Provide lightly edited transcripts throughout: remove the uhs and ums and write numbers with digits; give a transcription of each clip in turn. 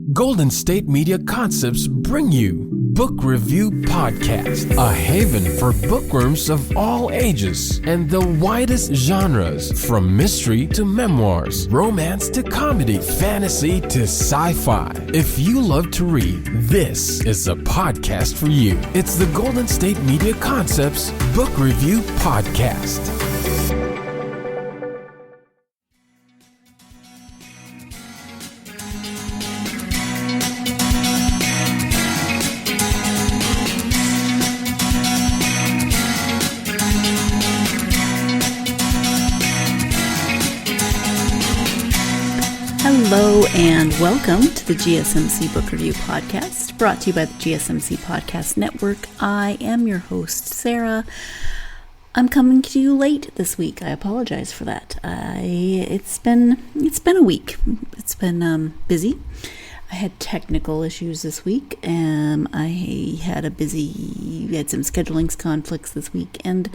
Golden State Media Concepts bring you Book Review Podcast, a haven for bookworms of all ages and the widest genres, from mystery to memoirs, romance to comedy, fantasy to sci-fi. If you love to read, this is a podcast for you. It's the Golden State Media Concepts Book Review Podcast. Hello and welcome to the GSMC Book Review Podcast, brought to you by the GSMC Podcast Network. I am your host, Sarah. I'm coming to you late this week. I apologize for that. It's been a week. It's been busy. I had technical issues this week. I had some scheduling conflicts this week, and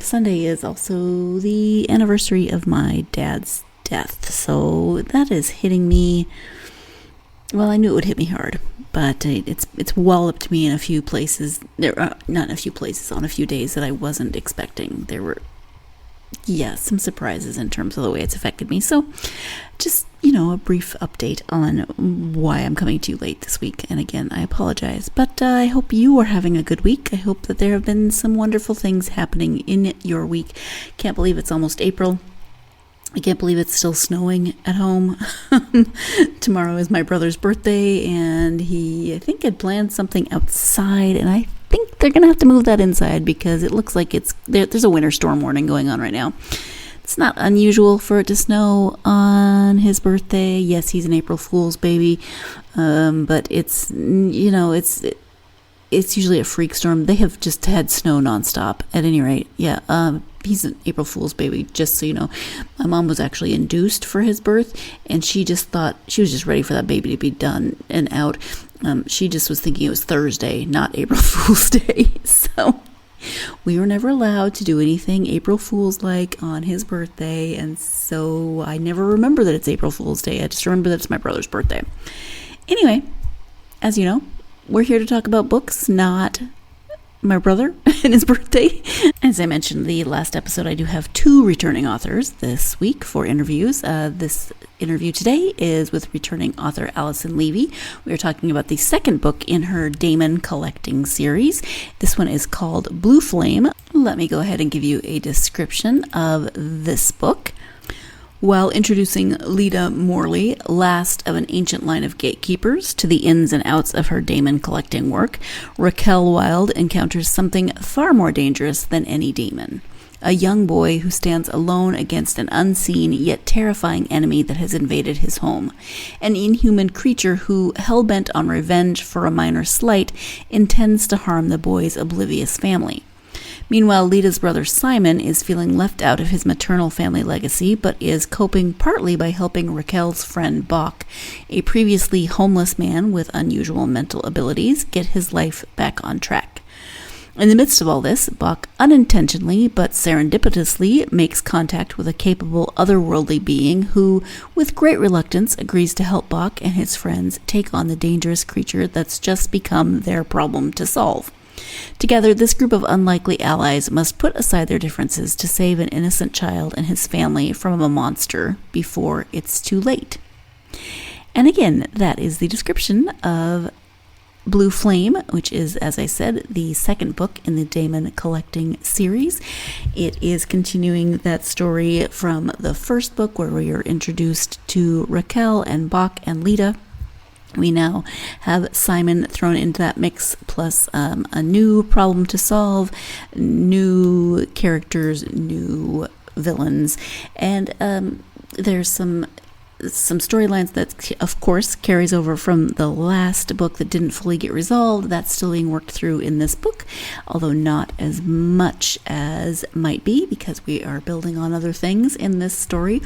Sunday is also the anniversary of my dad's death, so that is hitting me. Well, I knew it would hit me hard, but it's walloped me in a few places. Not in a few places, on a few days that I wasn't expecting. There were, some surprises in terms of the way it's affected me. So, just a brief update on why I'm coming to you late this week. And again, I apologize, but I hope you are having a good week. I hope that there have been some wonderful things happening in your week. Can't believe it's almost April. I can't believe it's still snowing at home. Tomorrow is my brother's birthday, and I think had planned something outside, and I think they're going to have to move that inside because it looks like there's a winter storm warning going on right now. It's not unusual for it to snow on his birthday. Yes, he's an April Fool's baby, but it's usually a freak storm. They have just had snow nonstop. At any rate, he's an April Fool's baby, just so you know. My mom was actually induced for his birth, and she just thought, she was just ready for that baby to be done and out. She just was thinking it was Thursday, not April Fool's Day. So we were never allowed to do anything April Fool's-like on his birthday, and so I never remember that it's April Fool's Day. I just remember that it's my brother's birthday. Anyway, as you know, we're here to talk about books, not my brother and his birthday. As I mentioned in the last episode, I do have 2 returning authors this week for interviews. This interview today is with returning author Alison Levy. We are talking about the second book in her Damon collecting series. This one is called Blue Flame. Let me go ahead and give you a description of this book. While introducing Leda Morley, last of an ancient line of gatekeepers, to the ins and outs of her Damon collecting work, Raquel Wilde encounters something far more dangerous than any demon. A young boy who stands alone against an unseen yet terrifying enemy that has invaded his home. An inhuman creature who, hell-bent on revenge for a minor slight, intends to harm the boy's oblivious family. Meanwhile, Leda's brother Simon is feeling left out of his maternal family legacy, but is coping partly by helping Raquel's friend Bach, a previously homeless man with unusual mental abilities, get his life back on track. In the midst of all this, Bach unintentionally but serendipitously makes contact with a capable otherworldly being who, with great reluctance, agrees to help Bach and his friends take on the dangerous creature that's just become their problem to solve. Together, this group of unlikely allies must put aside their differences to save an innocent child and his family from a monster before it's too late. And again, that is the description of Blue Flame, which is, as I said, the second book in the Damon collecting series. It is continuing that story from the first book, where we are introduced to Raquel and Bach and Leda. We now have Simon thrown into that mix, plus a new problem to solve, new characters, new villains, and there's some storylines that, of course, carries over from the last book that didn't fully get resolved. That's still being worked through in this book, although not as much as might be, because we are building on other things in this story.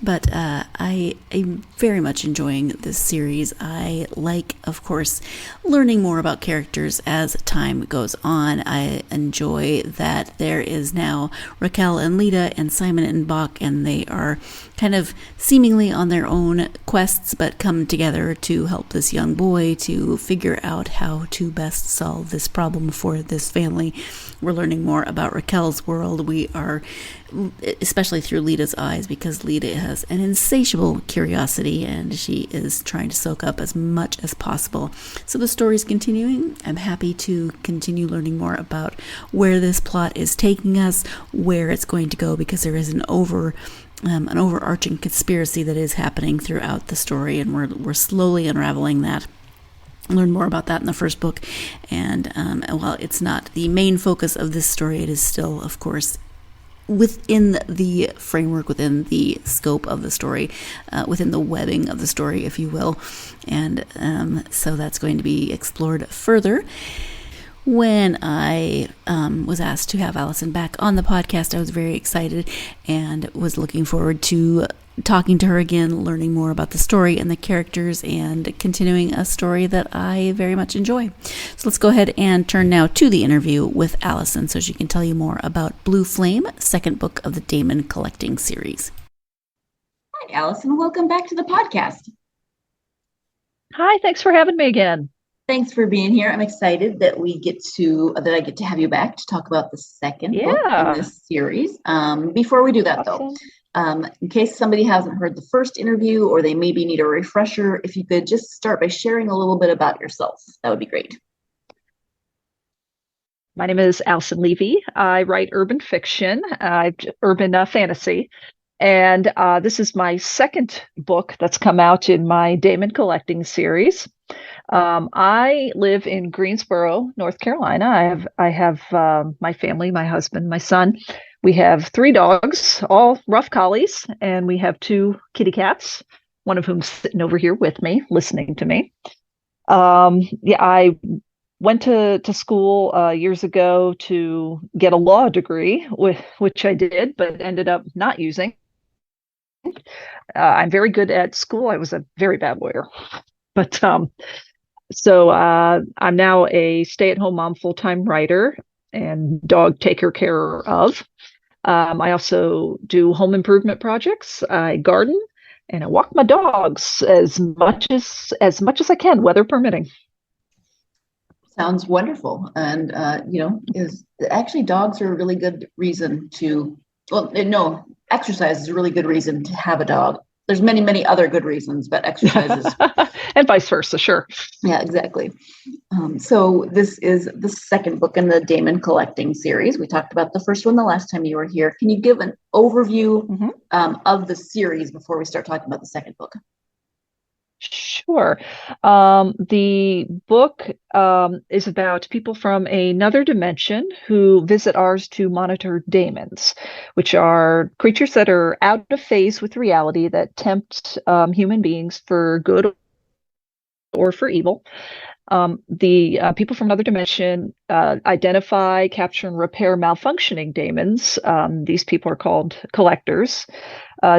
But I am very much enjoying this series. I like, of course, learning more about characters as time goes on. I enjoy that there is now Raquel and Lita and Simon and Bach, and they are kind of seemingly on their own quests, but come together to help this young boy to figure out how to best solve this problem for this family. We're learning more about Raquel's world. We are, especially through Lita's eyes, because Lita has an insatiable curiosity and she is trying to soak up as much as possible. So the story's continuing. I'm happy to continue learning more about where this plot is taking us, where it's going to go, because there is an overarching conspiracy that is happening throughout the story, and we're slowly unraveling that. Learn more about that in the first book, and while it's not the main focus of this story, it is still, of course, within the framework, within the scope of the story, within the webbing of the story, if you will, and so that's going to be explored further. When I was asked to have Alison back on the podcast, I was very excited and was looking forward to talking to her again, learning more about the story and the characters, and continuing a story that I very much enjoy. So let's go ahead and turn now to the interview with Alison so she can tell you more about Blue Flame, second book of the Damon Collecting series. Hi, Alison. Welcome back to the podcast. Hi, thanks for having me again. Thanks for being here. I'm excited that I get to have you back to talk about the second book in this series. Before we do that, though, in case somebody hasn't heard the first interview or they maybe need a refresher, if you could just start by sharing a little bit about yourself, that would be great. My name is Alison Levy. I write urban fiction, urban fantasy. And this is my second book that's come out in my Damon Collecting series. I live in Greensboro, North Carolina. I have my family, my husband, my son. We have 3 dogs, all rough collies, and we have 2 kitty cats, one of whom's sitting over here with me, listening to me. I went to school years ago to get a law degree, which I did, but ended up not using. I'm very good at school. I was a very bad lawyer. But so I'm now a stay-at-home mom, full-time writer, and dog taker care of. I also do home improvement projects. I garden, and I walk my dogs as much as I can, weather permitting. Sounds wonderful, and dogs are a really good reason to. Well, no, exercise is a really good reason to have a dog. There's many, many other good reasons, but exercise is... And vice versa, sure. Yeah, exactly. So this is the second book in the Damon Collecting series. We talked about the first one the last time you were here. Can you give an overview of the series before we start talking about the second book? Sure. The book is about people from another dimension who visit ours to monitor daemons, which are creatures that are out of phase with reality that tempt human beings for good or for evil. The people from another dimension identify, capture, and repair malfunctioning daemons. These people are called collectors.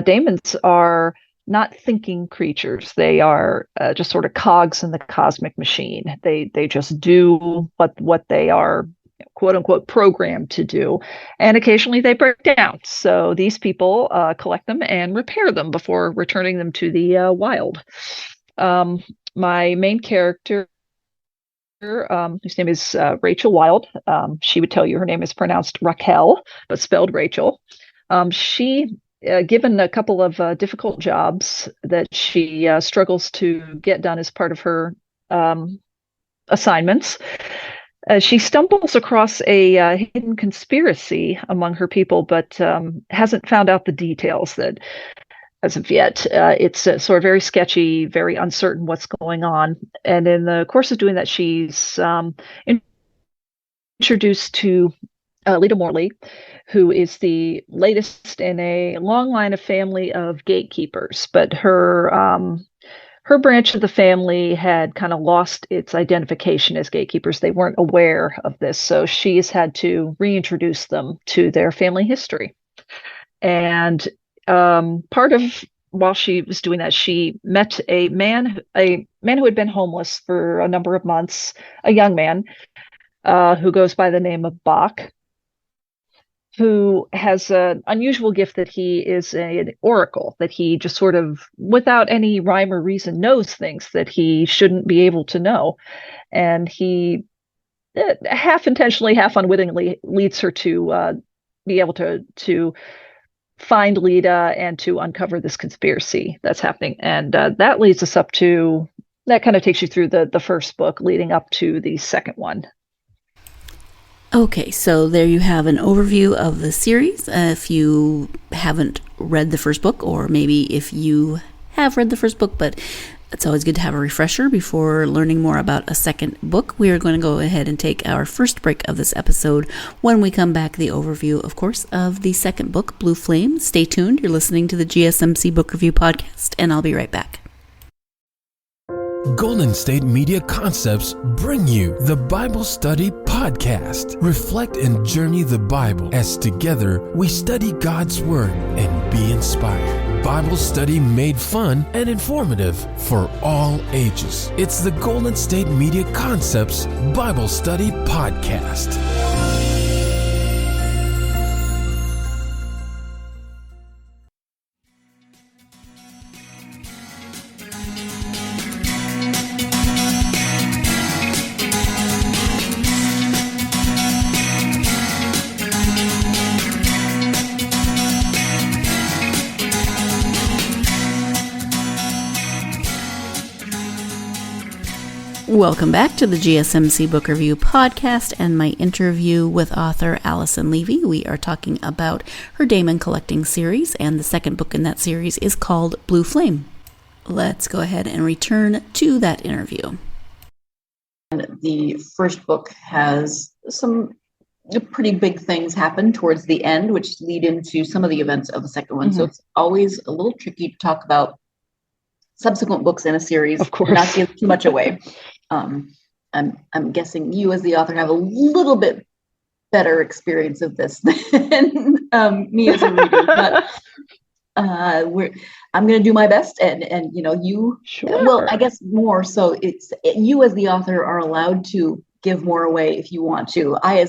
Daemons are not thinking creatures. They are just sort of cogs in the cosmic machine. They just do what they are, quote unquote, programmed to do. And occasionally they break down. So these people collect them and repair them before returning them to the wild. My main character, whose name is Rachel Wild. She would tell you her name is pronounced Raquel, but spelled Rachel. She given a couple of difficult jobs that she struggles to get done as part of her assignments, she stumbles across a hidden conspiracy among her people, but hasn't found out the details that, as of yet, it's sort of very sketchy, very uncertain what's going on. And in the course of doing that, she's introduced to Lita Morley, who is the latest in a long line of family of gatekeepers, but her branch of the family had kind of lost its identification as gatekeepers. They weren't aware of this, so she's had to reintroduce them to their family history. And part of while she was doing that, she met a man who had been homeless for a number of months, a young man who goes by the name of Bach, who has an unusual gift that he is an oracle, that he just sort of, without any rhyme or reason, knows things that he shouldn't be able to know. And he half intentionally, half unwittingly leads her to be able to find Lita and to uncover this conspiracy that's happening. And that leads us up to, that kind of takes you through the first book leading up to the second one. Okay, so there you have an overview of the series. If you haven't read the first book, or maybe if you have read the first book, but it's always good to have a refresher before learning more about a second book. We are going to go ahead and take our first break of this episode. When we come back, the overview, of course, of the second book, Blue Flame. Stay tuned. You're listening to the GSMC Book Review Podcast, and I'll be right back. Golden State Media Concepts bring you the Bible Study Podcast. Reflect and journey the Bible as together we study God's Word and be inspired. Bible study made fun and informative for all ages. It's the Golden State Media Concepts Bible Study Podcast. Welcome back to the GSMC Book Review Podcast and my interview with author Alison Levy. We are talking about her Damon Collecting series, and the second book in that series is called Blue Flame. Let's go ahead and return to that interview. The first book has some pretty big things happen towards the end, which lead into some of the events of the second one. Mm-hmm. So it's always a little tricky to talk about subsequent books in a series, of course, not give too much away. I'm guessing you as the author have a little bit better experience of this than me as a reader, but I'm going to do my best, and you, sure. Well, I guess more so you as the author are allowed to give more away if you want to. I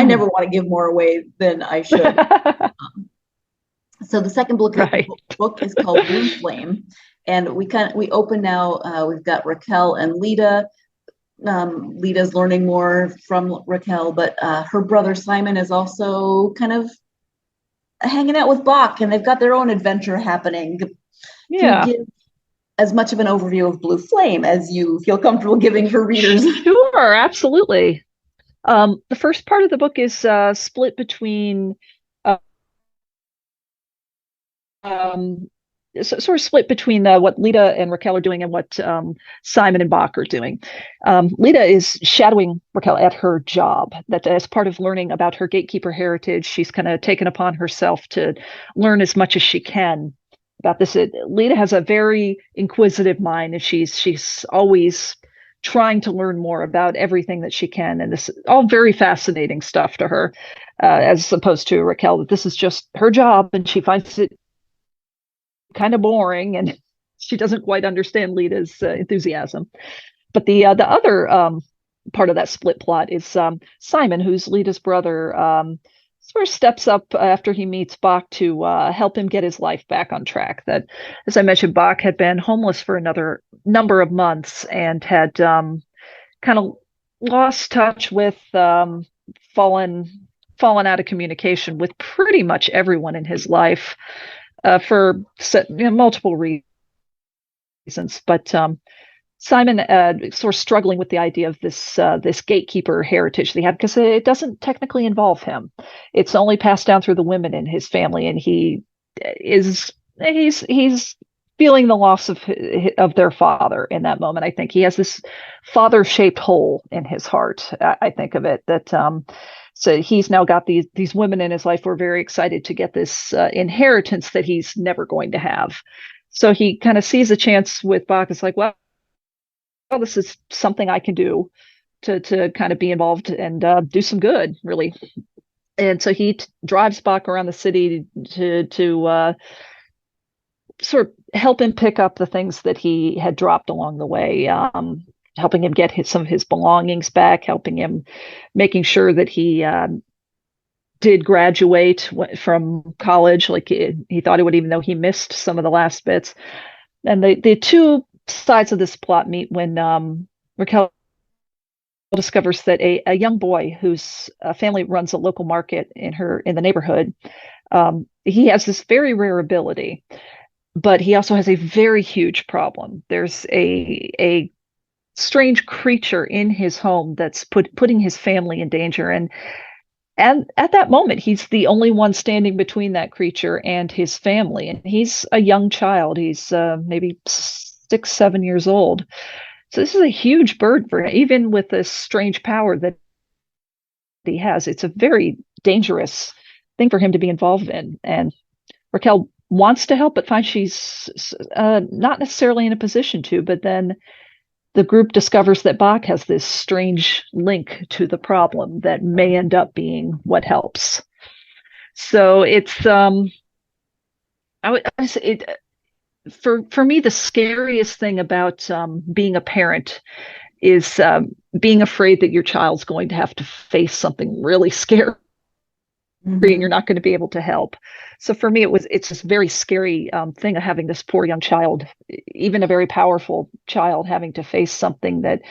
never want to give more away than I should. So the second book is called Blue Flame. And we open now, we've got Raquel and Lita. Lita's learning more from Raquel, but her brother Simon is also kind of hanging out with Bach, and they've got their own adventure happening. Yeah. To give as much of an overview of Blue Flame as you feel comfortable giving for readers. Sure, absolutely. The first part of the book is split between sort of split between what Lita and Raquel are doing and what Simon and Bach are doing. Lita is shadowing Raquel at her job. That as part of learning about her gatekeeper heritage, she's kind of taken upon herself to learn as much as she can about this. Lita has a very inquisitive mind, and she's always trying to learn more about everything that she can, and this is all very fascinating stuff to her, as opposed to Raquel, that this is just her job, and she finds it kind of boring, and she doesn't quite understand Lita's enthusiasm. But the other part of that split plot is Simon, who's Lita's brother, sort of steps up after he meets Bach to help him get his life back on track. That, as I mentioned, Bach had been homeless for another number of months and had kind of lost touch with, fallen out of communication with pretty much everyone in his life. For multiple reasons, but Simon sort of struggling with the idea of this gatekeeper heritage that he had, because it doesn't technically involve him. It's only passed down through the women in his family, and he's feeling the loss of their father in that moment. I think he has this father-shaped hole in his heart. I think of it that. So he's now got these women in his life who are very excited to get this inheritance that he's never going to have. So he kind of sees a chance with Bach. It's like, well, this is something I can do to kind of be involved and do some good, really. And so he drives Bach around the city to sort of help him pick up the things that he had dropped along the way, helping him get some of his belongings back, helping him, making sure that he did graduate from college. Like he thought he would, even though he missed some of the last bits. And the two sides of this plot meet when Raquel discovers that a young boy whose family runs a local market in the neighborhood, he has this very rare ability, but he also has a very huge problem. There's a strange creature in his home that's putting his family in danger, and at that moment he's the only one standing between that creature and his family, and he's a young child. He's maybe 6-7 years old. So this is a huge burden for him, even with this strange power that he has. It's a very dangerous thing for him to be involved in, and Raquel wants to help, but finds she's not necessarily in a position to. But then the group discovers that Bach has this strange link to the problem that may end up being what helps. So it's for me, the scariest thing about being a parent is being afraid that your child's going to have to face something really scary. Mm-hmm. And you're not going to be able to help. So for me, it's this very scary thing of having this poor young child, even a very powerful child, having to face something that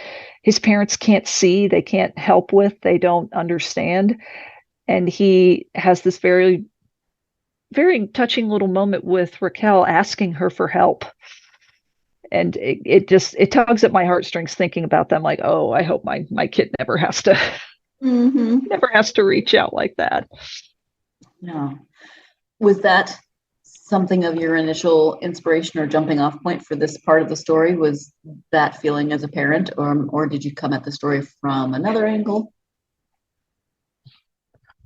his parents can't see, they can't help with, they don't understand. And he has this very, very touching little moment with Raquel asking her for help. And it tugs at my heartstrings thinking about them, like, oh, I hope my kid never has to never has to reach out like that. No. Was that something of your initial inspiration or jumping off point for this part of the story? Was that feeling as a parent, or did you come at the story from another angle?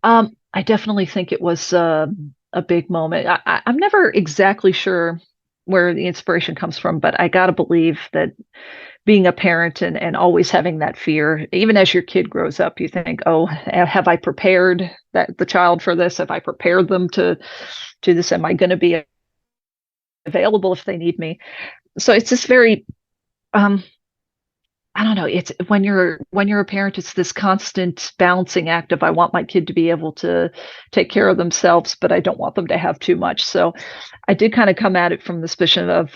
I definitely think it was a big moment. I'm never exactly sure where the inspiration comes from, but I gotta believe that being a parent and always having that fear, even as your kid grows up, you think, oh, have I prepared the child for this? Have I prepared them to do this? Am I going to be available if they need me? So it's this very, I don't know. It's when you're a parent, it's this constant balancing act of, I want my kid to be able to take care of themselves, but I don't want them to have too much. So I did kind of come at it from the suspicion of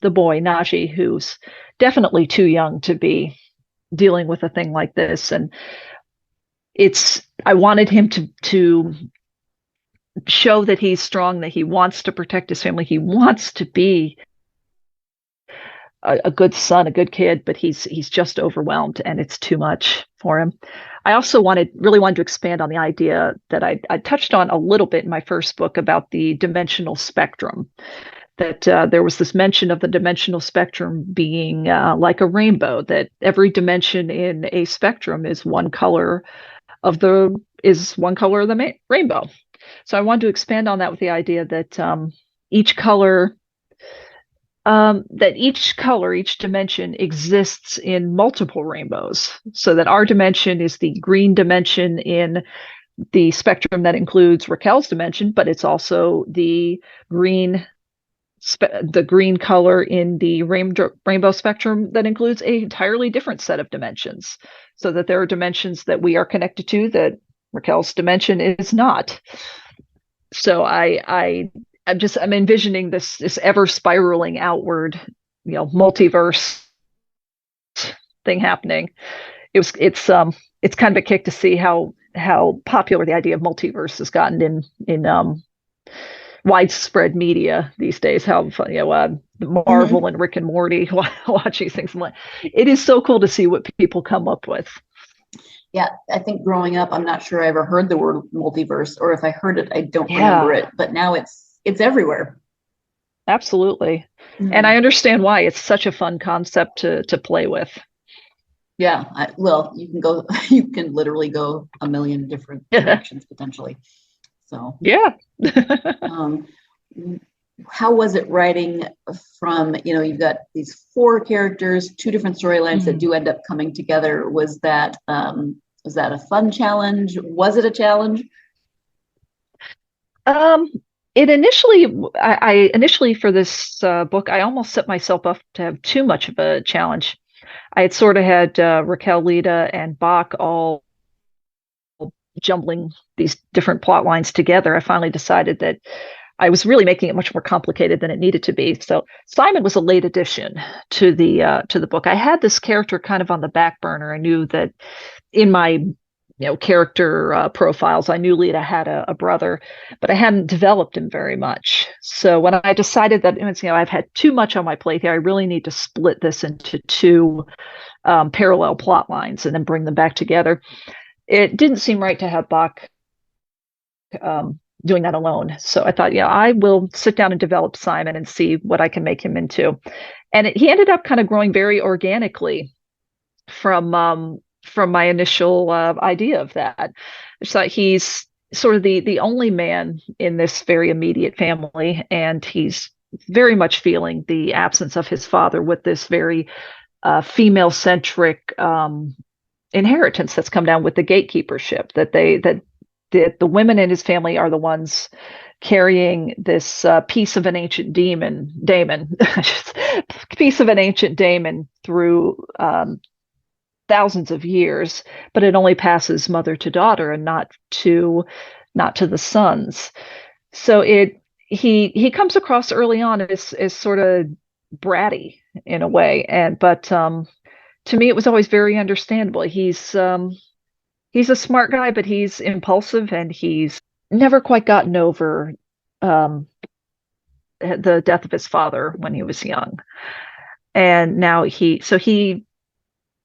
the boy, Najee, who's definitely too young to be dealing with a thing like this. And I wanted him to show that he's strong, that he wants to protect his family. He wants to be a good son, a good kid, but he's just overwhelmed and it's too much for him. I also really wanted to expand on the idea that I touched on a little bit in my first book about the dimensional spectrum. That there was this mention of the dimensional spectrum being like a rainbow, that every dimension in a spectrum is one color of the rainbow. So I wanted to expand on that with the idea that each dimension exists in multiple rainbows. So that our dimension is the green dimension in the spectrum that includes Raquel's dimension, but it's also the green color in the rainbow spectrum that includes an entirely different set of dimensions, so that there are dimensions that we are connected to that Raquel's dimension is not. So I'm envisioning this ever spiraling outward, multiverse thing happening. It's kind of a kick to see how popular the idea of multiverse has gotten in widespread media these days. How Marvel and Rick and Morty, watching things. It is so cool to see what people come up with. Yeah, I think growing up, I'm not sure I ever heard the word multiverse, or if I heard it, I don't remember it. But now it's everywhere. Absolutely, and I understand why. It's such a fun concept to play with. Yeah, you can literally go a million different directions potentially. So yeah. How was it writing from, you've got these 4 characters, 2 different storylines that do end up coming together? Was that a fun challenge? Was it a challenge? Um, it initially, I initially for this book, I almost set myself up to have too much of a challenge. I had sort of had Raquel, Lita, and Bach all jumbling these different plot lines together. I finally decided that I was really making it much more complicated than it needed to be. So Simon was a late addition to the book. I had this character kind of on the back burner. I knew that in my character profiles, I knew Lita had a brother, but I hadn't developed him very much. So when I decided that I've had too much on my plate here, I really need to split this into two parallel plot lines and then bring them back together. It didn't seem right to have Bach doing that alone. So I thought, I will sit down and develop Simon and see what I can make him into. And he ended up kind of growing very organically from my initial idea of that. I just thought he's sort of the only man in this very immediate family, and he's very much feeling the absence of his father with this very female-centric inheritance that's come down with the gatekeepership, that the women in his family are the ones carrying this piece of an ancient daemon through thousands of years, but it only passes mother to daughter and not to the sons. So he comes across early on as sort of bratty in a way, but to me it was always very understandable. He's a smart guy, but he's impulsive, and he's never quite gotten over the death of his father when he was young. And now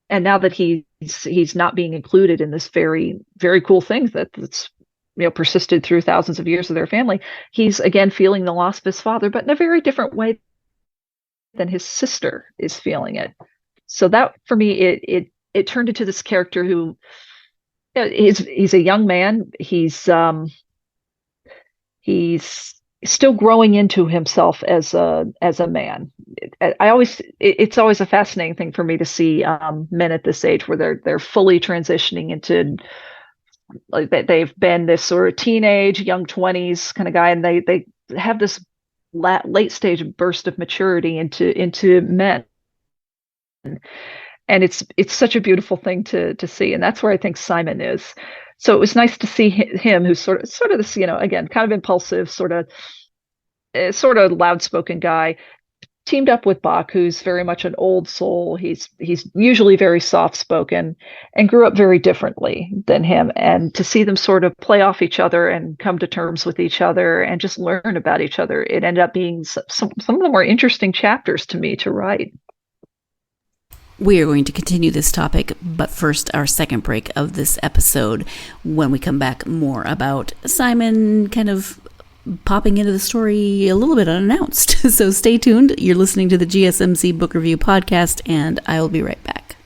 now that he's not being included in this very, very cool thing that's persisted through thousands of years of their family, he's again feeling the loss of his father, but in a very different way than his sister is feeling it. So that, for me, it turned into this character who he's a young man. He's still growing into himself as a man. It's always a fascinating thing for me to see men at this age where they're fully transitioning into, like, they've been this sort of teenage, young 20s kind of guy, and they have this late stage burst of maturity into men. And it's such a beautiful thing to see, and that's where I think Simon is. So it was nice to see him, who's sort of this, again, kind of impulsive, sort of loud-spoken guy, teamed up with Bach, who's very much an old soul. He's usually very soft-spoken and grew up very differently than him. And to see them sort of play off each other and come to terms with each other and just learn about each other, it ended up being some of the more interesting chapters to me to write. We are going to continue this topic, but first, our second break of this episode. When we come back, more about Simon kind of popping into the story a little bit unannounced. So stay tuned. You're listening to the GSMC Book Review Podcast, and I will be right back.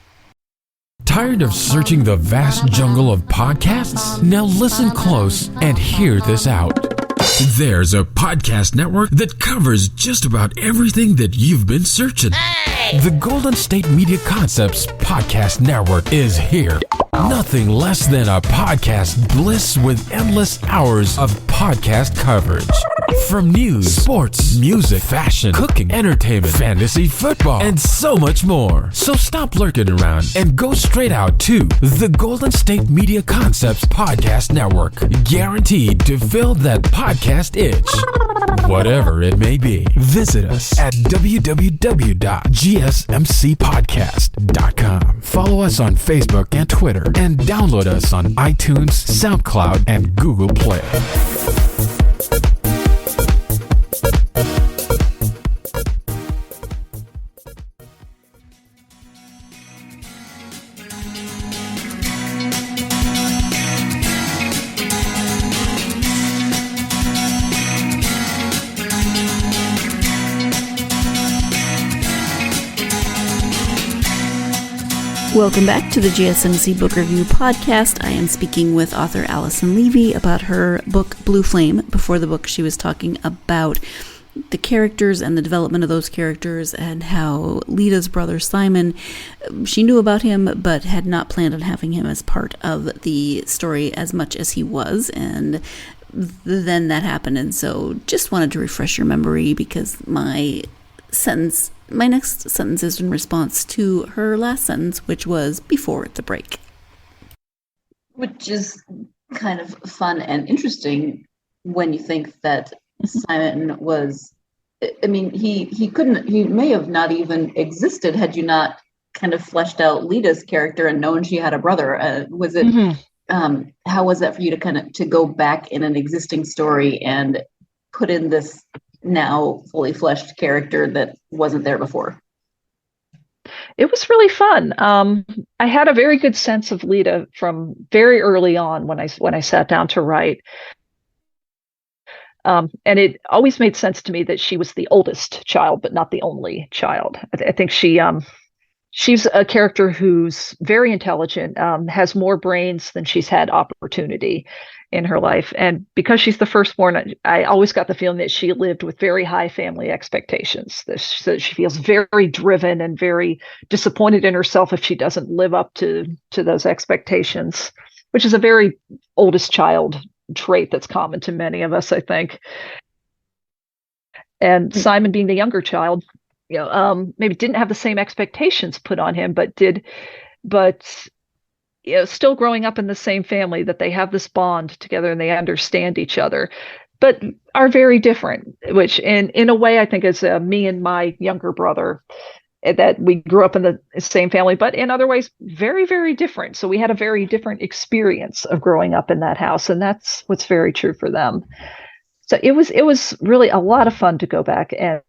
Tired of searching the vast jungle of podcasts? Now listen close and hear this out. There's a podcast network that covers just about everything that you've been searching. The Golden State Media Concepts Podcast Network is here. Nothing less than a podcast bliss with endless hours of podcast coverage. From news, sports, music, fashion, cooking, entertainment, fantasy, football, and so much more. So stop lurking around and go straight out to the Golden State Media Concepts Podcast Network. Guaranteed to fill that podcast itch. Whatever it may be. Visit us at www.gsmcpodcast.com. Follow us on Facebook and Twitter, and download us on iTunes, SoundCloud, and Google Play. Welcome back to the GSMC Book Review Podcast. I am speaking with author Alison Levy about her book Blue Flame. Before the book, she was talking about the characters and the development of those characters, and how Lita's brother Simon, she knew about him but had not planned on having him as part of the story as much as he was, and then that happened, and so just wanted to refresh your memory because my next sentence is in response to her last sentence, which was before the break. Which is kind of fun and interesting when you think that Simon was, I mean, he may have not even existed had you not kind of fleshed out Lita's character and known she had a brother. Was it, how was that for you to go back in an existing story and put in this now fully fleshed character that wasn't there before? It was really fun. I had a very good sense of Lita from very early on when I sat down to write. And it always made sense to me that she was the oldest child, but not the only child. I think she's a character who's very intelligent, has more brains than she's had opportunity in her life. And because she's the firstborn, I always got the feeling that she lived with very high family expectations. So she feels very driven and very disappointed in herself if she doesn't live up to those expectations, which is a very oldest child trait that's common to many of us, I think. And Simon, being the younger child, maybe didn't have the same expectations put on him, but still growing up in the same family, that they have this bond together and they understand each other, but are very different, which in a way I think is me and my younger brother, that we grew up in the same family, but in other ways, very, very different. So we had a very different experience of growing up in that house. And that's what's very true for them. So it was really a lot of fun to go back and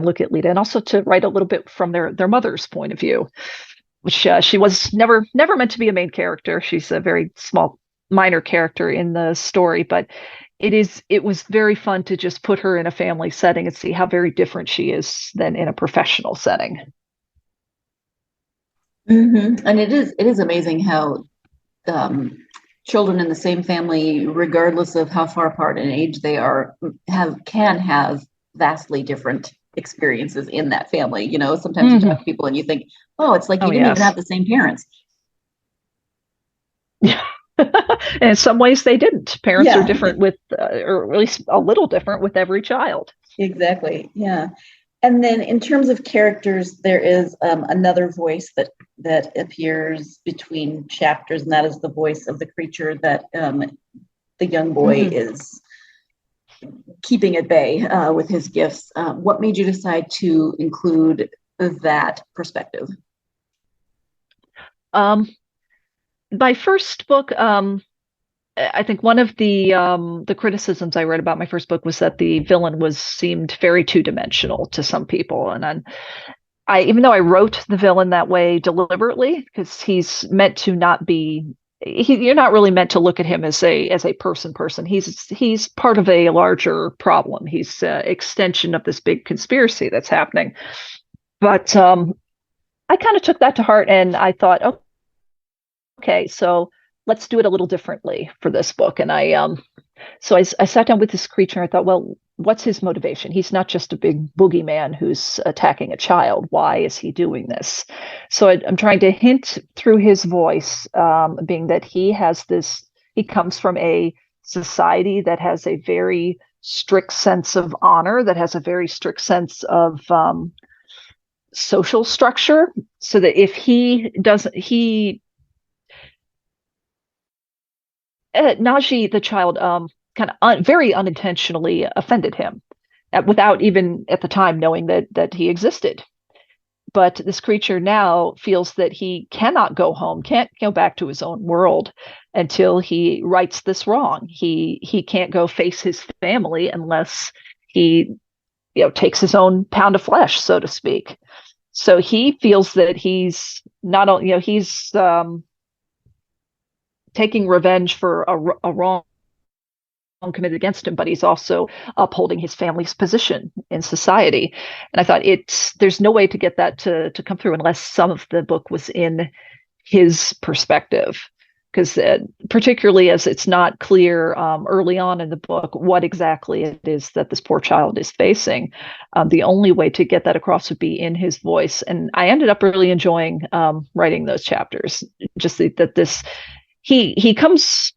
look at Lita, and also to write a little bit from their mother's point of view, which she was never meant to be a main character. She's a very small, minor character in the story, but it was very fun to just put her in a family setting and see how very different she is than in a professional setting. Mm-hmm. And it is amazing how children in the same family, regardless of how far apart in age they are, can have vastly different experiences in that family. Sometimes you talk to people and you think, oh, it's like you didn't even have the same parents. Yeah. And in some ways they didn't. Parents are different with, or at least a little different with every child. Exactly. Yeah. And then in terms of characters, there is another voice that appears between chapters, and that is the voice of the creature that the young boy is keeping at bay with his gifts. What made you decide to include that perspective? My first book, I think one of the criticisms I read about my first book was that the villain seemed very two-dimensional to some people, and even though I wrote the villain that way deliberately, because he's meant to not be. You're not really meant to look at him as a person. He's part of a larger problem. He's an extension of this big conspiracy that's happening. But I kind of took that to heart, and I thought, okay, so let's do it a little differently for this book. And I sat down with this creature and I thought, well, what's his motivation? He's not just a big boogeyman who's attacking a child. Why is he doing this? So I'm trying to hint through his voice, being that he comes from a society that has a very strict sense of honor, that has a very strict sense of social structure, so that if Najee, the child, very unintentionally offended him, without even at the time knowing that he existed. But this creature now feels that he cannot go home, can't go back to his own world until he rights this wrong. He can't go face his family unless he takes his own pound of flesh, so to speak. So he feels that he's not only, he's taking revenge for a wrong committed against him, but he's also upholding his family's position in society. And I thought there's no way to get that to come through unless some of the book was in his perspective, because particularly as it's not clear early on in the book what exactly it is that this poor child is facing. The only way to get that across would be in his voice. And I ended up really enjoying writing those chapters. Just that he comes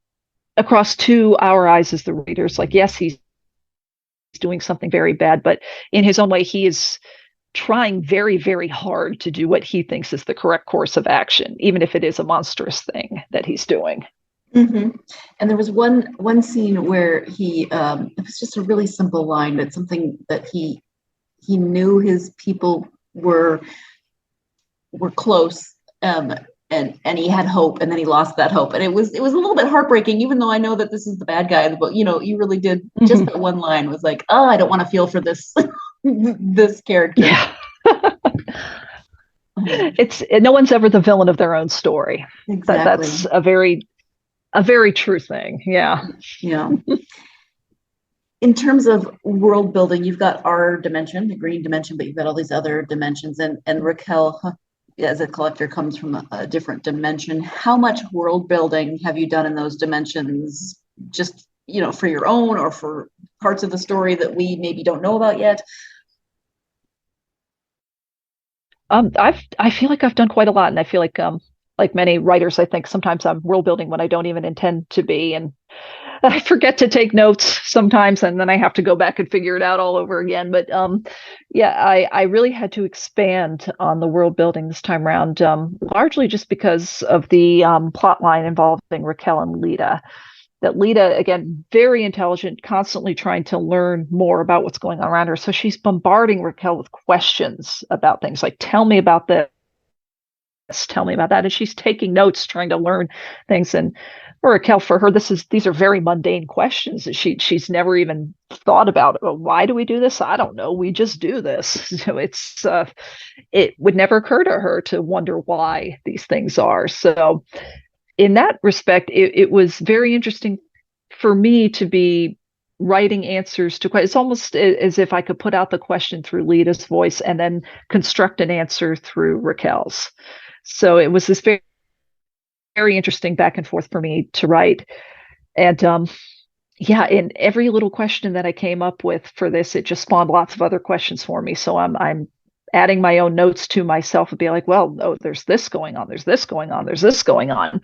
across to our eyes as the readers, like, yes, he's doing something very bad, but in his own way, he is trying very, very hard to do what he thinks is the correct course of action, even if it is a monstrous thing that he's doing. Mm-hmm. And there was one scene where he it was just a really simple line, but something that he knew his people were close, and he had hope, and then he lost that hope, and it was a little bit heartbreaking, even though I know that this is the bad guy in the book. You really did, just that one line was like, oh, I don't want to feel for this this character. Yeah. No one's ever the villain of their own story. Exactly. That's a very true thing. Yeah. Yeah. In terms of world building, you've got our dimension, the green dimension, but you've got all these other dimensions, and Raquel, as a collector, comes from a different dimension. How much world building have you done in those dimensions, just, for your own or for parts of the story that we maybe don't know about yet? I feel like I've done quite a lot, and I feel like many writers, I think sometimes I'm world building when I don't even intend to be, and I forget to take notes sometimes, and then I have to go back and figure it out all over again. But yeah, I really had to expand on the world building this time around, largely just because of the plot line involving Raquel and Lita. That Lita, again, very intelligent, constantly trying to learn more about what's going on around her. So she's bombarding Raquel with questions about things like, tell me about this, tell me about that. And she's taking notes, trying to learn things. And Raquel, for her, these are very mundane questions that she's never even thought about. Well, why do we do this? I don't know. We just do this. So it would never occur to her to wonder why these things are. So in that respect, it was very interesting for me to be writing answers to questions. It's almost as if I could put out the question through Lita's voice and then construct an answer through Raquel's. So it was this very, very interesting back and forth for me to write. And yeah, in every little question that I came up with for this, it just spawned lots of other questions for me. So I'm adding my own notes to myself and be like, well, oh, there's this going on, there's this going on, there's this going on.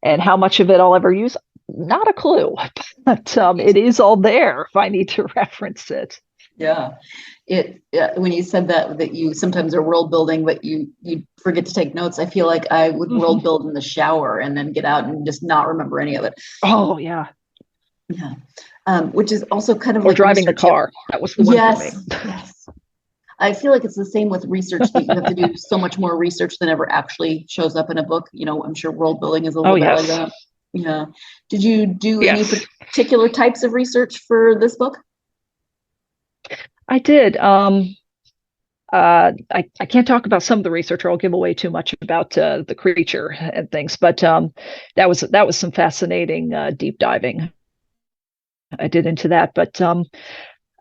And how much of it I'll ever use, not a clue, but it is all there if I need to reference it. Yeah. When you said that you sometimes are world building, but you forget to take notes, I feel like I would world build in the shower and then get out and just not remember any of it. Oh, yeah. Yeah. Which is also kind of or like driving the car. That was the one for me. Yes. I feel like it's the same with research, that you have to do so much more research than ever actually shows up in a book. I'm sure world building is a little bit like that. Yeah. Did you do any particular types of research for this book? I did. I can't talk about some of the research, or I'll give away too much about the creature and things. But that was some fascinating deep diving I did into that. But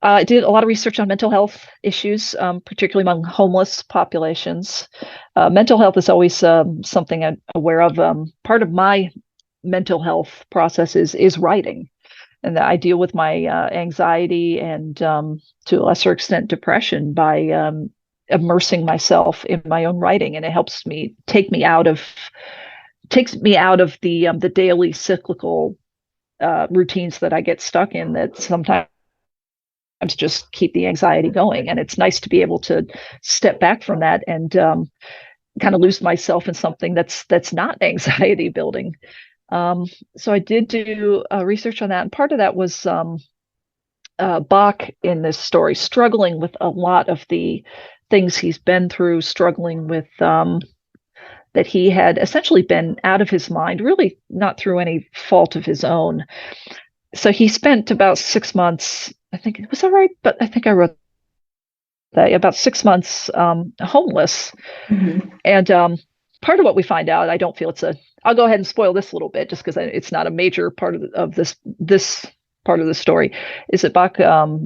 I did a lot of research on mental health issues, particularly among homeless populations. Mental health is always something I'm aware of. Part of my mental health process is writing, and I deal with my anxiety and to a lesser extent depression by immersing myself in my own writing, and it helps me takes me out of the daily cyclical routines that I get stuck in that sometimes just keep the anxiety going. And it's nice to be able to step back from that and kind of lose myself in something that's not anxiety building. So I did do research on that, and part of that was Bach in this story struggling with a lot of the things he's been through, struggling with that he had essentially been out of his mind, really not through any fault of his own. So he spent about 6 months, I think, was that right? But I think I wrote that, about 6 months homeless. Mm-hmm. And part of what we find out, I don't feel I'll go ahead and spoil this a little bit just because it's not a major part of this part of the story, is that Bach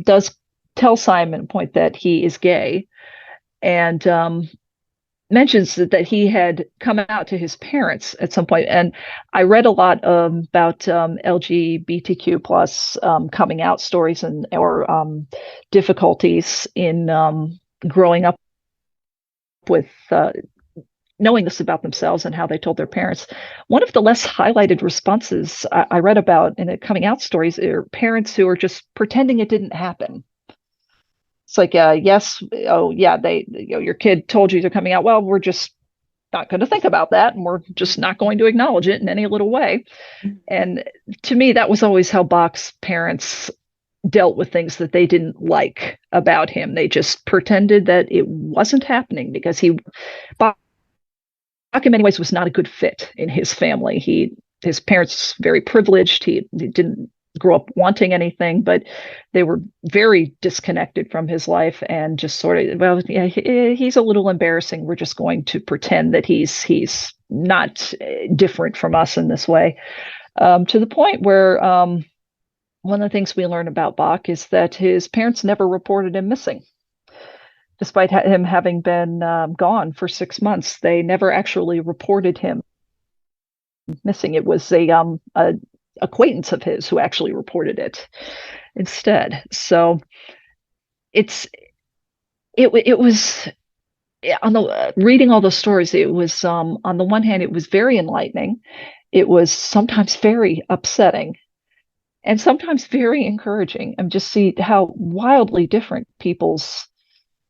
does tell Simon at a point that he is gay, and mentions that he had come out to his parents at some point. And I read a lot about LGBTQ plus coming out stories or difficulties in growing up with knowing this about themselves and how they told their parents. One of the less highlighted responses I read about in the coming out stories are parents who are just pretending it didn't happen. It's like, yes, oh yeah, your kid told you they're coming out. Well, we're just not going to think about that, and we're just not going to acknowledge it in any little way. And to me, that was always how Bach's parents dealt with things that they didn't like about him. They just pretended that it wasn't happening because Bach in many ways was not a good fit in his family. His parents very privileged. He didn't grow up wanting anything, but they were very disconnected from his life and just sort of, well, yeah, he's a little embarrassing. We're just going to pretend that he's not different from us in this way. To the point where one of the things we learn about Bach is that his parents never reported him missing. Despite him having been gone for 6 months, they never actually reported him missing. It was a acquaintance of his who actually reported it instead. So it was on the reading all those stories. It was on the one hand, it was very enlightening. It was sometimes very upsetting, and sometimes very encouraging. And just see how wildly different people's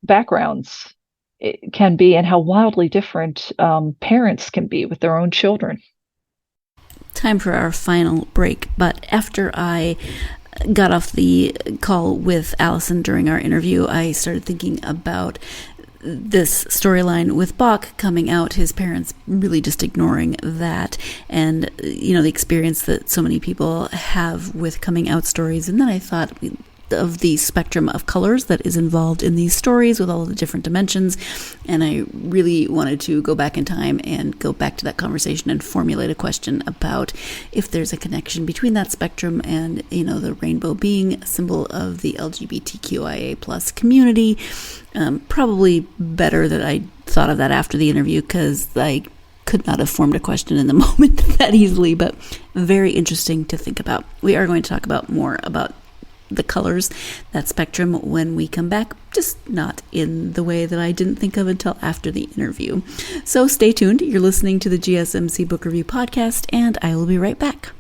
backgrounds can be, and how wildly different parents can be with their own children. Time for our final break, but after I got off the call with Alison during our interview, I started thinking about this storyline with Bach coming out, his parents really just ignoring that, and the experience that so many people have with coming out stories. And then I thought of the spectrum of colors that is involved in these stories with all of the different dimensions, and I really wanted to go back in time and go back to that conversation and formulate a question about if there's a connection between that spectrum and the rainbow being a symbol of the LGBTQIA plus community. Probably better that I thought of that after the interview, because I could not have formed a question in the moment that easily, but very interesting to think about. We are going to talk about more about the colors, that spectrum, when we come back, just not in the way that I didn't think of until after the interview. So stay tuned. You're listening to the GSMC Book Review Podcast, and I will be right back.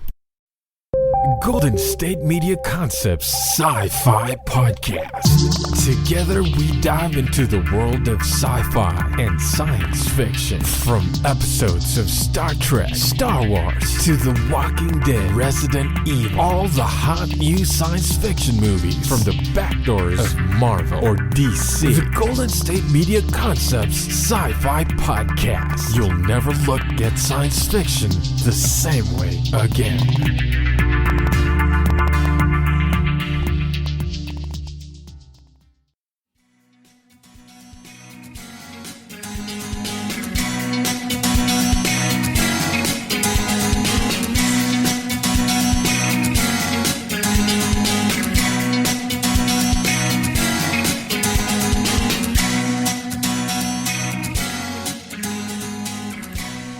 Golden State Media Concepts Sci-Fi Podcast. Together we dive into the world of sci-fi and science fiction. From episodes of Star Trek, Star Wars, to The Walking Dead, Resident Evil, all the hot new science fiction movies from the back doors of Marvel or DC. The Golden State Media Concepts Sci-Fi Podcast. You'll never look at science fiction the same way again.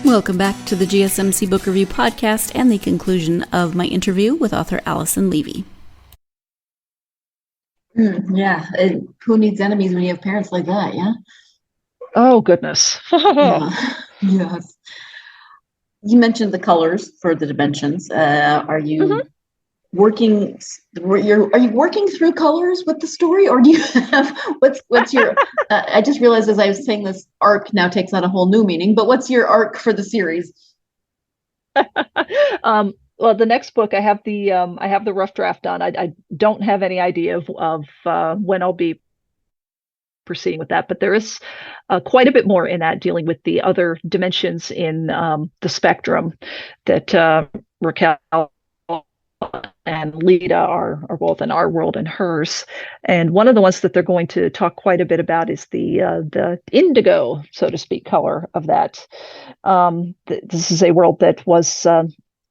Welcome back to the GSMC Book Review Podcast and the conclusion of my interview with author Alison Levy. Yeah, who needs enemies when you have parents like that, yeah? Oh, goodness. Yeah. Yes. You mentioned the colors for the dimensions. Are you working through colors with the story, or do you have what's your I just realized as I was saying this, arc now takes on a whole new meaning, but what's your arc for the series? Well, the next book, I have the rough draft done. I don't have any idea of when I'll be proceeding with that, but there is quite a bit more in that, dealing with the other dimensions in the spectrum that Raquel and Lita are both in our world and hers. And one of the ones that they're going to talk quite a bit about is the indigo, so to speak, color of that. This is a world that was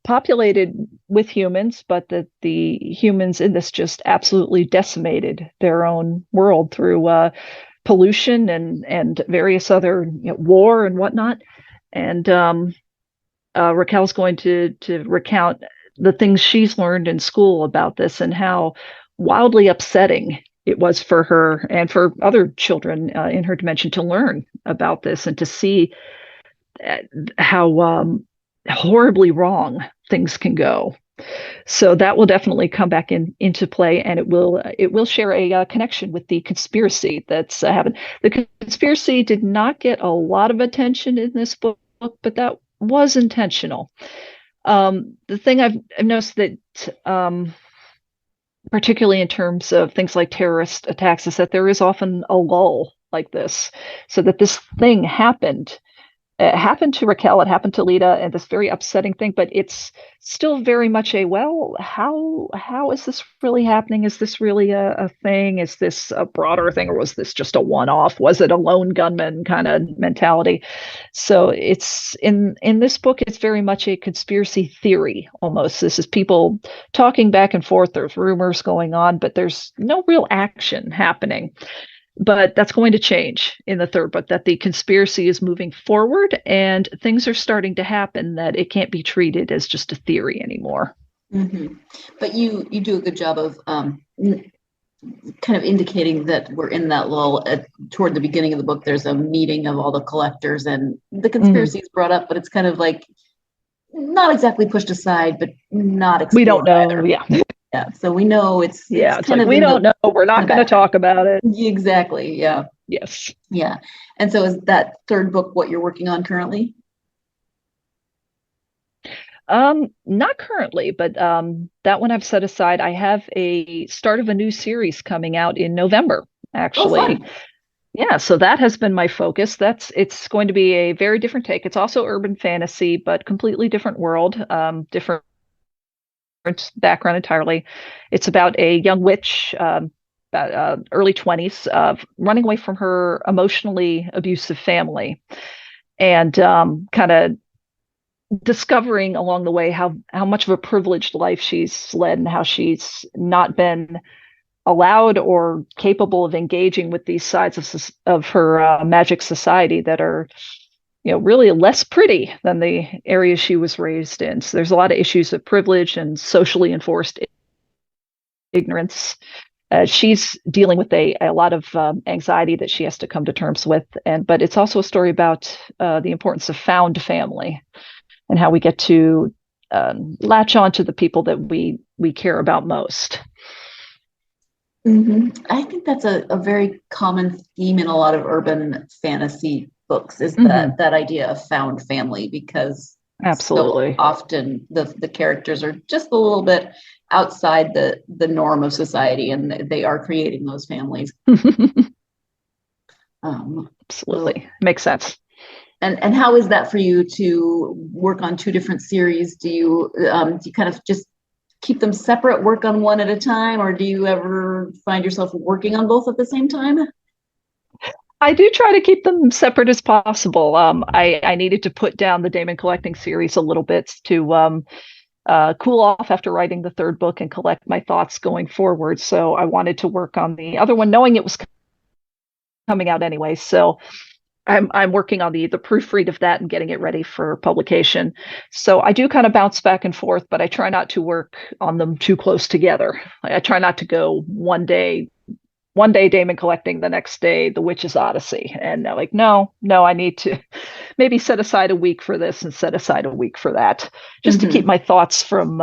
populated with humans, but that the humans in this just absolutely decimated their own world through pollution and various other war and whatnot. And Raquel's going to recount the things she's learned in school about this, and how wildly upsetting it was for her and for other children in her dimension to learn about this and to see horribly wrong things can go. So that will definitely come back into play, and it will share a connection with the conspiracy that's happened. The conspiracy did not get a lot of attention in this book, but that was intentional. The thing I've noticed that, particularly in terms of things like terrorist attacks, is that there is often a lull like this, so that this thing happened. It happened to Raquel, it happened to Lita, and this very upsetting thing, but it's still very much how is this really happening? Is this really a thing? Is this a broader thing, or was this just a one-off? Was it a lone gunman kind of mentality? So it's in this book, it's very much a conspiracy theory almost. This is people talking back and forth. There's rumors going on, but there's no real action happening. But that's going to change in the third book, that the conspiracy is moving forward and things are starting to happen, that it can't be treated as just a theory anymore. Mm-hmm. But you do a good job of kind of indicating that we're in that lull. Toward the beginning of the book, there's a meeting of all the collectors and the conspiracy is brought up, but it's kind of like not exactly pushed aside, but not explored. We don't know. Either. Yeah, so we know it's kind of we don't know. We're not going to talk about it. Exactly. Yeah. Yes. Yeah. And so is that third book what you're working on currently? Not currently, but that one I've set aside. I have a start of a new series coming out in November, actually. Oh, yeah, so that has been my focus. It's going to be a very different take. It's also urban fantasy, but completely different world, different background entirely. It's about a young witch, early 20s, running away from her emotionally abusive family, and kind of discovering along the way how much of a privileged life she's led, and how she's not been allowed or capable of engaging with these sides of her magic society that are, really less pretty than the areas she was raised in. So there's a lot of issues of privilege and socially enforced ignorance. She's dealing with a lot of anxiety that she has to come to terms with, but it's also a story about the importance of found family and how we get to latch on to the people that we care about most. Mm-hmm. I think that's a very common theme in a lot of urban fantasy books, is that idea of found family, because absolutely so often the characters are just a little bit outside the norm of society, and they are creating those families. Absolutely. Makes sense. And how is that for you to work on two different series? Do you kind of just keep them separate, work on one at a time, or do you ever find yourself working on both at the same time? I do try to keep them separate as possible. I needed to put down the Damon collecting series a little bit to cool off after writing the third book and collect my thoughts going forward. So I wanted to work on the other one, knowing it was coming out anyway. So I'm working on the proofread of that and getting it ready for publication. So I do kind of bounce back and forth, but I try not to work on them too close together. I try not to go one day Damon collecting, the next day The Witch's Odyssey. And like, no, I need to maybe set aside a week for this and set aside a week for that, just to keep my thoughts from,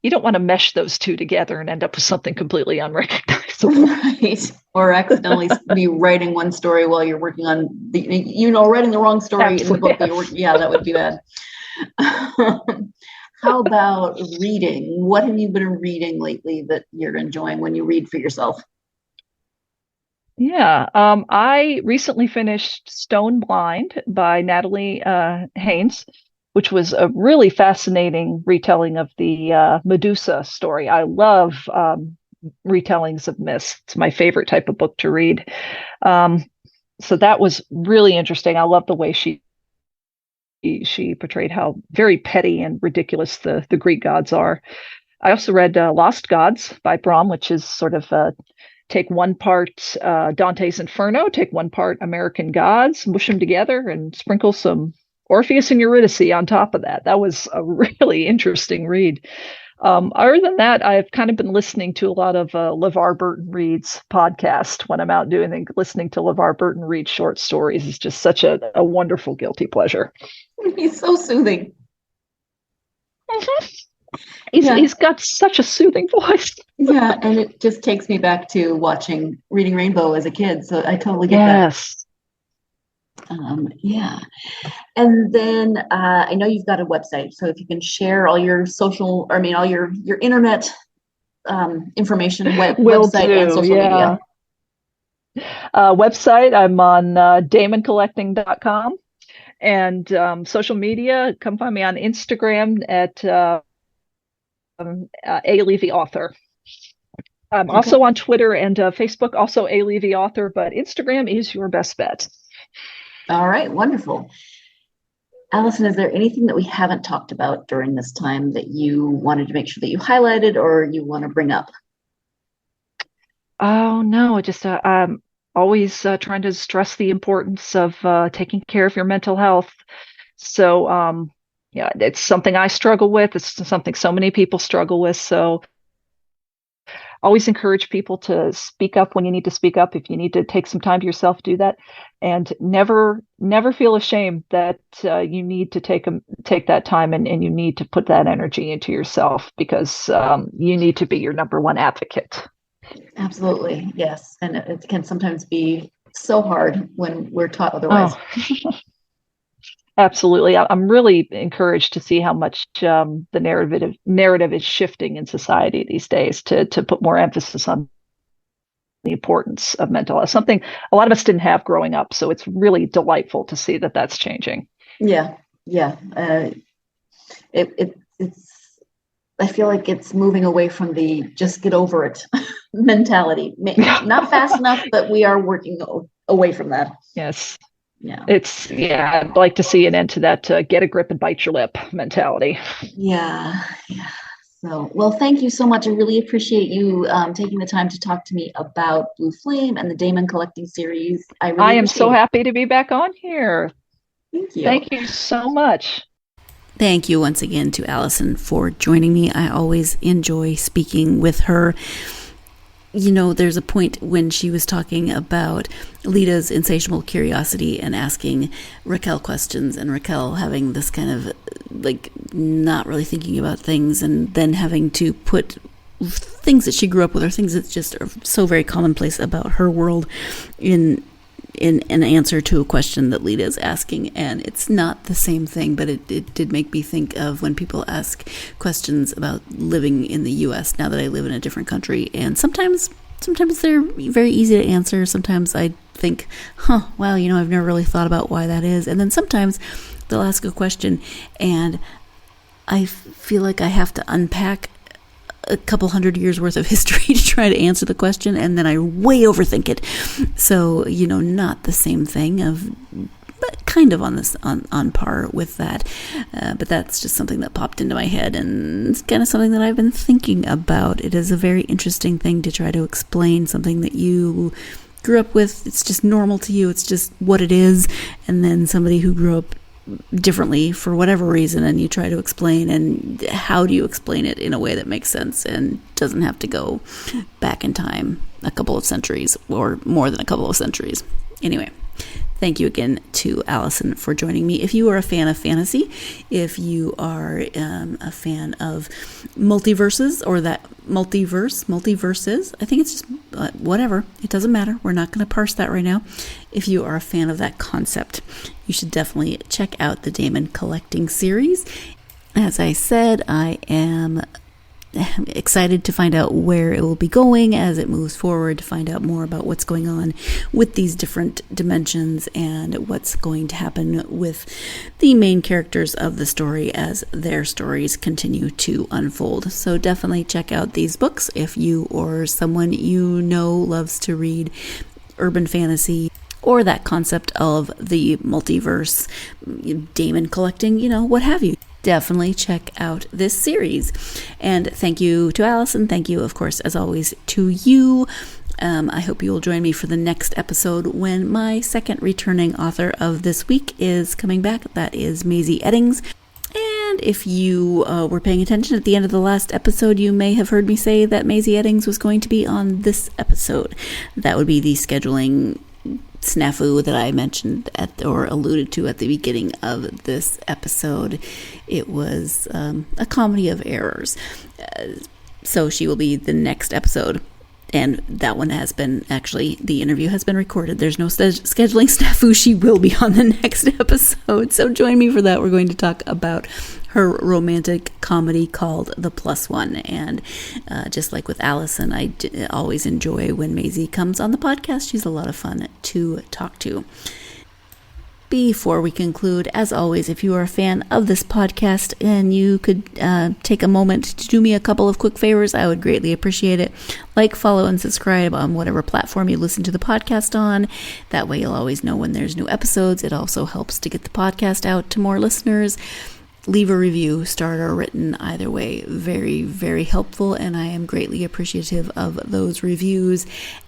you don't want to mesh those two together and end up with something completely unrecognizable. Right. Or accidentally be writing one story while you're working on writing the wrong story. Absolutely. In the book that you're working. Yeah, that would be bad. How about reading? What have you been reading lately that you're enjoying when you read for yourself? Yeah, I recently finished Stone Blind by Natalie Haynes, which was a really fascinating retelling of the Medusa story. I love retellings of myths. It's my favorite type of book to read. So that was really interesting. I love the way she portrayed how very petty and ridiculous the Greek gods are. I also read Lost Gods by Brom, which is sort of take one part Dante's Inferno, take one part American Gods, mush them together, and sprinkle some Orpheus and Eurydice on top of that. That was a really interesting read. Other than that, I've kind of been listening to a lot of LeVar Burton Reed's podcast when I'm out doing things. Listening to LeVar Burton Reed short stories is just such a wonderful guilty pleasure. He's so soothing. Mm-hmm. He's got such a soothing voice. Yeah, and it just takes me back to watching Reading Rainbow as a kid, so I totally get yes. that. Yeah. And then I know you've got a website, so if you can share all your all your internet information, website and social media. Website, I'm on damoncollecting.com, and social media, come find me on Instagram at A Levy Author. I'm also on Twitter and Facebook, also A Levy Author, but Instagram is your best bet. All right, wonderful. Alison, is there anything that we haven't talked about during this time that you wanted to make sure that you highlighted or you want to bring up? Oh, no, just I'm always trying to stress the importance of taking care of your mental health. So, yeah, it's something I struggle with. It's something so many people struggle with. So always encourage people to speak up when you need to speak up. If you need to take some time to yourself, do that. And never feel ashamed that you need to take that time and you need to put that energy into yourself, because you need to be your number one advocate. Absolutely. Yes. And it can sometimes be so hard when we're taught otherwise. Oh. Absolutely. I'm really encouraged to see how much the narrative is shifting in society these days to put more emphasis on the importance of mental health, something a lot of us didn't have growing up. So it's really delightful to see that that's changing. Yeah. Yeah. It's, I feel like it's moving away from the just get over it mentality. Not fast enough, but we are working away from that. Yes. Yeah. I'd like to see an end to that get a grip and bite your lip mentality. Yeah. Yeah. So, well, thank you so much. I really appreciate you taking the time to talk to me about Blue Flame and the Damon Collecting series. I am so happy to be back on here. Thank you. Thank you so much. Thank you once again to Alison for joining me. I always enjoy speaking with her. You know, there's a point when she was talking about Lita's insatiable curiosity and asking Raquel questions, and Raquel having this kind of like not really thinking about things, and then having to put things that she grew up with or things that just are so very commonplace about her world in an answer to a question that Lita is asking. And it's not the same thing, but it did make me think of when people ask questions about living in the U.S. now that I live in a different country. And sometimes they're very easy to answer. Sometimes I think, wow, you know, I've never really thought about why that is. And then sometimes they'll ask a question and I feel like I have to unpack a couple hundred years worth of history to try to answer the question, and then I way overthink it. So, you know, not the same thing but kind of on par with that. But that's just something that popped into my head, and it's kind of something that I've been thinking about. It is a very interesting thing to try to explain something that you grew up with. It's just normal to you. It's just what it is. And then somebody who grew up differently for whatever reason, and you try to explain, and how do you explain it in a way that makes sense and doesn't have to go back in time a couple of centuries or more than a couple of centuries. Anyway, thank you again to Alison for joining me. If you are a fan of fantasy, if you are a fan of multiverses or that multiverses, I think it's just whatever. It doesn't matter. We're not going to parse that right now. If you are a fan of that concept, you should definitely check out the Damon Collecting series. As I said, I am excited to find out where it will be going as it moves forward, to find out more about what's going on with these different dimensions and what's going to happen with the main characters of the story as their stories continue to unfold. So definitely check out these books if you or someone you know loves to read urban fantasy or that concept of the multiverse, Damon Collecting, you know, what have you. Definitely check out this series. And thank you to Alison. Thank you, of course, as always, to you. I hope you will join me for the next episode when my second returning author of this week is coming back. That is Maisie Eddings. And And if you were paying attention at the end of the last episode, you may have heard me say that Maisie Eddings was going to be on this episode. That would be the scheduling snafu that I mentioned or alluded to at the beginning of this episode. It was a comedy of errors. So she will be the next episode. And that one has been, actually, the interview has been recorded. There's no scheduling snafu. She will be on the next episode. So join me for that. We're going to talk about her romantic comedy called The Plus One. And just like with Alison, I always enjoy when Maisie comes on the podcast. She's a lot of fun to talk to. Before we conclude, as always, if you are a fan of this podcast and you could take a moment to do me a couple of quick favors, I would greatly appreciate it. Like, follow, and subscribe on whatever platform you listen to the podcast on. That way you'll always know when there's new episodes. It also helps to get the podcast out to more listeners. Leave a review, starred or written, either way. Very, very helpful, and I am greatly appreciative of those reviews.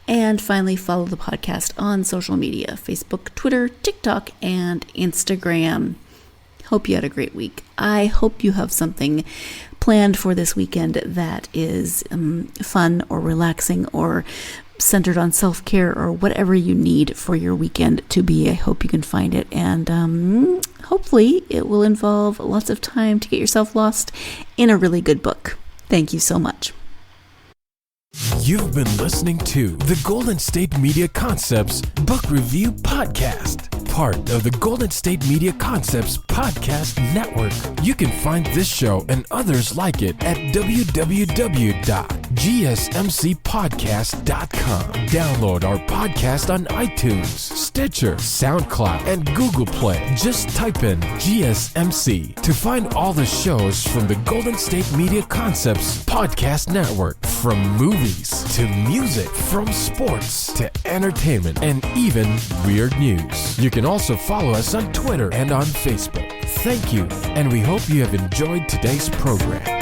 And finally, follow the podcast on social media: Facebook, Twitter, TikTok, and Instagram. Hope you had a great week. I hope you have something planned for this weekend that is fun or relaxing or centered on self-care or whatever you need for your weekend to be. I hope you can find it, and hopefully it will involve lots of time to get yourself lost in a really good book. Thank you so much. You've been listening to the Golden State Media Concepts Book Review Podcast, part of the Golden State Media Concepts Podcast Network. You can find this show and others like it at www.gsmcpodcast.com. Download our podcast on iTunes, Stitcher, SoundCloud, and Google Play. Just type in GSMC to find all the shows from the Golden State Media Concepts Podcast Network, from movies to music, from sports to entertainment, and even weird news. You can also follow us on Twitter and on Facebook. Thank you, and we hope you have enjoyed today's program.